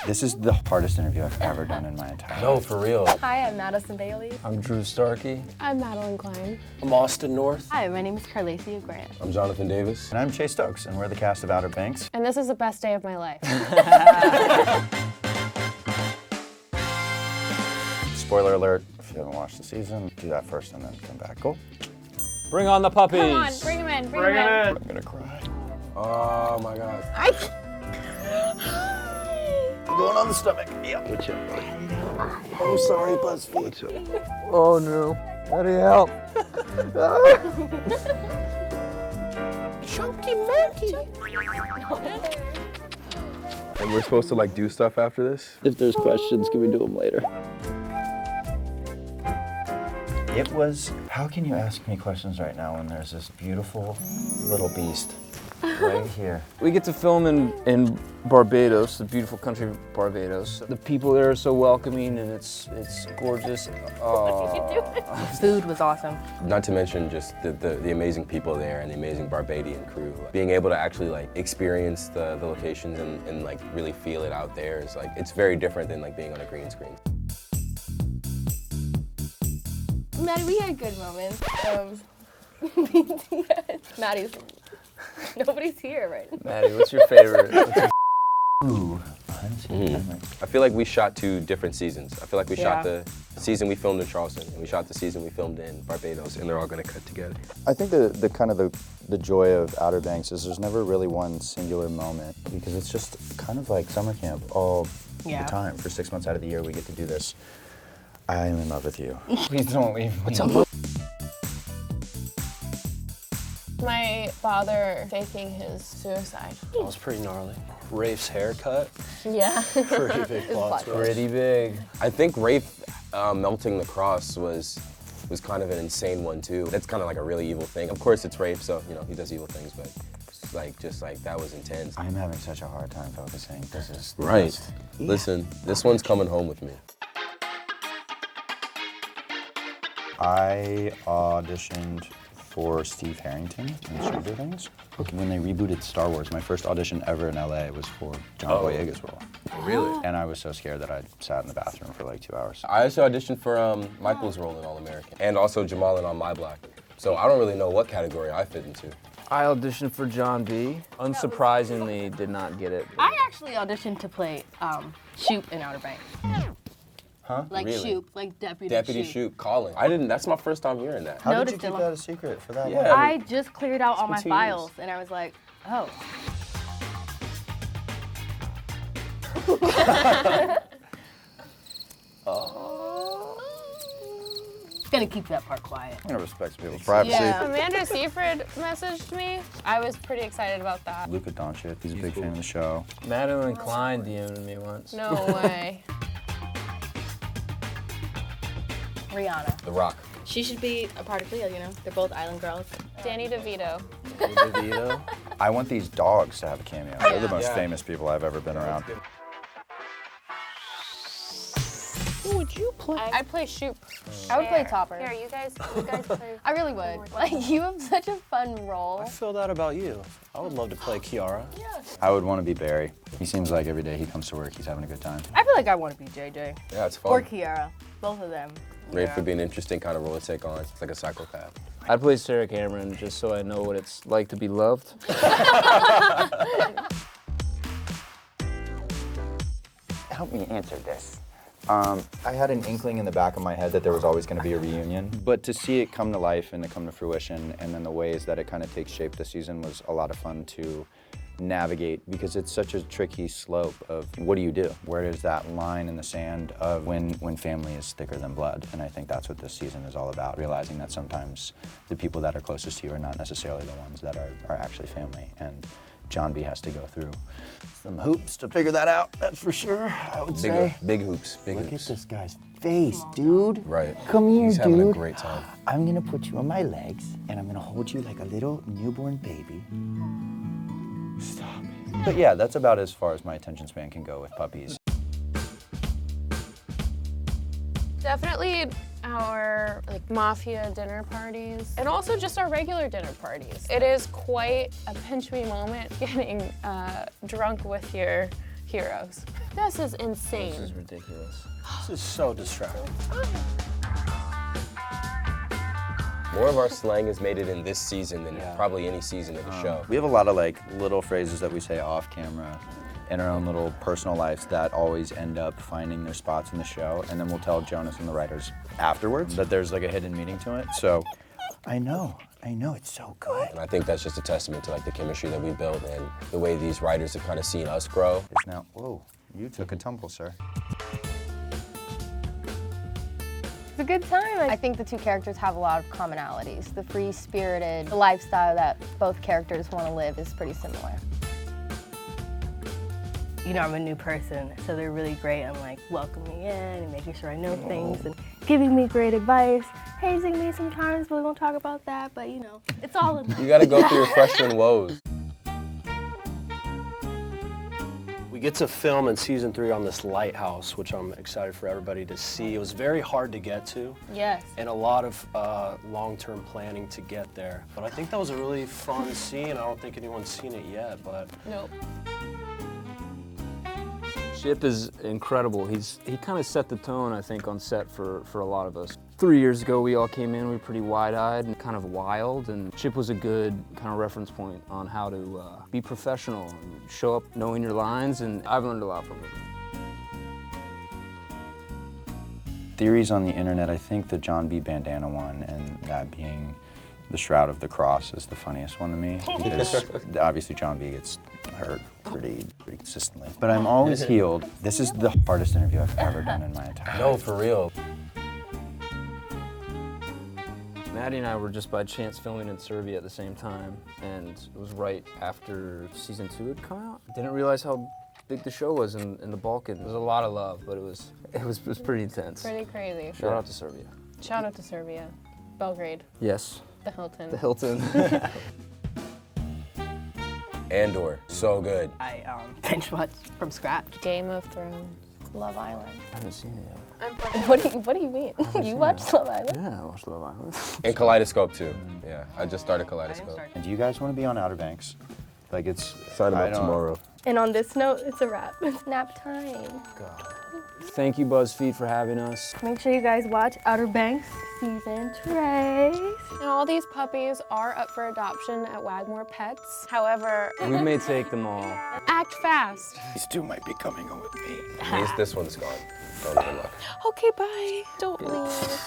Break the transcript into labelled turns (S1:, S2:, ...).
S1: This is the hardest interview I've ever done in my entire life.
S2: No, for real.
S3: Hi, I'm Madison Bailey.
S2: I'm Drew Starkey.
S3: I'm Madelyn Cline.
S2: I'm Austin North.
S3: Hi, my name is Carlacia Grant.
S4: I'm Jonathan Davis.
S1: And I'm Stokes, and we're the cast of Outer Banks.
S3: And this is the best day of my life.
S1: Spoiler alert, if you haven't watched the season, do that first and then come back. Cool.
S2: Bring on the puppies.
S3: Come on, bring him in, bring him in.
S1: I'm gonna cry.
S4: Oh my God.
S1: I'm going on the stomach. Yeah.
S4: What's up, buddy?
S1: I'm sorry, BuzzFeed.
S4: What's up?
S2: Oh no. Daddy, help.
S3: Chunky monkey.
S4: And we're supposed to like do stuff after this?
S2: If there's questions, can we do them later?
S1: It was, how can you ask me questions right now when there's this beautiful little beast right here?
S2: We get to film in Barbados, the beautiful country of Barbados. The people there are so welcoming and it's gorgeous.
S3: Food was awesome.
S4: Not to mention just the amazing people there and the amazing Barbadian crew. Being able to actually like experience the locations and like really feel it out there is like, it's very different than like being on a green screen.
S3: Maddie, we had good moments. Maddie's, nobody's here right now.
S2: Maddie, what's your favorite?
S1: Ooh.
S4: I feel like we shot 2 different seasons. I feel like we shot the season we filmed in Charleston and we shot the season we filmed in Barbados, and they're all gonna cut together.
S1: I think the kind of the joy of Outer Banks is there's never really one singular moment because it's just kind of like summer camp all the time. For 6 months out of the year, we get to do this. I am in love with you. Please don't leave me.
S3: My father faking his suicide.
S5: That was pretty gnarly. Rafe's haircut.
S3: Yeah.
S5: Pretty big plot twist.
S2: Pretty big.
S4: I think Rafe melting the cross was kind of an insane one too. That's kind of like a really evil thing. Of course it's Rafe, so you know he does evil things, but just like that was intense.
S1: I'm having such a hard time focusing. This is
S4: Right. Listen, this one's coming home with me.
S1: I auditioned for Steve Harrington in Stranger Things. When they rebooted Star Wars, my first audition ever in LA was for John Boyega's role.
S4: Really?
S1: And I was so scared that I sat in the bathroom for like 2 hours.
S4: I also auditioned for Michael's role in All American, and also Jamal in On My Block. So I don't really know what category I fit into.
S2: I auditioned for John B. Unsurprisingly, did not get it.
S3: I actually auditioned to play Shoupe in Outer Banks.
S1: Huh?
S3: Like
S4: Really?
S3: Shoupe, like Deputy
S4: Shoupe calling. I didn't. That's my first time hearing that.
S1: How did you
S3: Noticed
S1: keep
S3: it.
S1: that a secret for that
S4: Yeah.
S1: long?
S3: I just cleared out all my
S4: been 2 years.
S3: files, and I was like, oh. Gonna keep that part quiet.
S1: I'm gonna respect people's privacy.
S3: Yeah. Amanda Seyfried messaged me. I was pretty excited about that.
S1: Luka Doncic, he's a big fan of the show.
S2: Madelyn Cline DM'd me once.
S3: No way. Rihanna.
S4: The Rock.
S3: She should be a part of Cleo, you know? They're both island girls. Danny DeVito.
S2: DeVito.
S1: I want these dogs to have a cameo. They're the most
S4: Yeah.
S1: famous people I've ever been around.
S3: Who would you play? I'd play Shoupe. I would play Topper.
S6: Here, you guys play.
S3: I really would. Like, you have such a fun role.
S5: I feel that about you. I would love to play Kiara.
S1: I would want to be Barry. He seems like every day he comes to work, he's having a good time.
S3: I feel like I want to be JJ.
S4: Yeah, it's fun.
S3: Or Kiara. Both of them.
S4: Rafe would be an interesting kind of role to take on. It's like a psychopath.
S2: I'd play Sarah Cameron just so I know what it's like to be loved.
S1: Help me answer this. I had an inkling in the back of my head that there was always going to be a reunion, but to see it come to life and to come to fruition, and then the ways that it kind of takes shape this season was a lot of fun to navigate because it's such a tricky slope of what do you do? Where is that line in the sand of when family is thicker than blood? And I think that's what this season is all about, realizing that sometimes the people that are closest to you are not necessarily the ones that are actually family. And John B has to go through some hoops to figure that out, that's for sure, I would say.
S4: Big hoops. Big
S1: Look
S4: hoops.
S1: at this guy's face, dude.
S4: Right.
S1: Come here,
S4: He's having
S1: dude.
S4: a great time.
S1: I'm gonna put you on my legs, and I'm gonna hold you like a little newborn baby. Stop it. But yeah, that's about as far as my attention span can go with puppies.
S6: Definitely
S3: our like mafia dinner parties, and also just our regular dinner parties. It is quite a pinch me moment getting drunk with your heroes. This is insane.
S2: This is ridiculous.
S5: This is so distracting.
S4: More of our slang has made it in this season than probably any season of the show.
S1: We have a lot of like little phrases that we say off camera in our own little personal lives that always end up finding their spots in the show, and then we'll tell Jonas and the writers afterwards that there's like a hidden meaning to it. So I know, it's so good.
S4: And I think that's just a testament to like the chemistry that we built and the way these writers have kind of seen us grow.
S1: It's now, whoa, you took a tumble, sir.
S3: It's a good time. I think the two characters have a lot of commonalities. The free-spirited lifestyle that both characters want to live is pretty similar.
S6: You know, I'm a new person, so they're really great. I'm like welcoming me in and making sure I know things and giving me great advice, hazing me sometimes, but we won't talk about that, but you know, it's all in
S4: You gotta go through your freshman woes.
S5: We get to film in season 3 on this lighthouse, which I'm excited for everybody to see. It was very hard to get to.
S3: Yes.
S5: And a lot of long-term planning to get there. But I think that was a really fun scene. I don't think anyone's seen it yet, but
S3: Nope.
S2: Shoupe is incredible. He kind of set the tone, I think, on set for a lot of us. 3 years ago, we all came in, we were pretty wide-eyed and kind of wild, and Shoupe was a good kind of reference point on how to be professional and show up knowing your lines, and I've learned a lot from him.
S1: Theories on the internet, I think the John B. bandana one and that being the Shroud of the Cross is the funniest one to me, because obviously John B. gets hurt pretty consistently. But I'm always healed. This is the hardest interview I've ever done in my entire life.
S4: No, for real.
S2: Maddie and I were just by chance filming in Serbia at the same time, and it was right after season 2 had come out. Didn't realize how big the show was in the Balkans. There was a lot of love, but it was pretty intense.
S3: Pretty crazy.
S2: Shout out to Serbia.
S3: Shout out to Serbia. Belgrade.
S2: Yes.
S3: The Hilton.
S2: The Hilton.
S4: Andor, so good.
S6: I binge watched from scratch.
S3: Game of Thrones. Love Island.
S2: I haven't seen it yet.
S3: What do you mean? You watched Love Island?
S2: Yeah, I watched Love Island.
S4: And Kaleidoscope too. Yeah, I just started Kaleidoscope.
S1: And do you guys want to be on Outer Banks? Like it's...
S4: Sign
S1: I
S4: up
S1: don't-
S4: tomorrow.
S6: And on this note, it's a wrap.
S3: It's nap time.
S2: Thank you, BuzzFeed, for having us.
S6: Make sure you guys watch Outer Banks season 3.
S3: And all these puppies are up for adoption at Wagmore Pets. However,
S2: We may take them all.
S3: act fast.
S1: These two might be coming home with me.
S4: At least this one's gone. Don't even look.
S3: Okay, bye. Don't leave.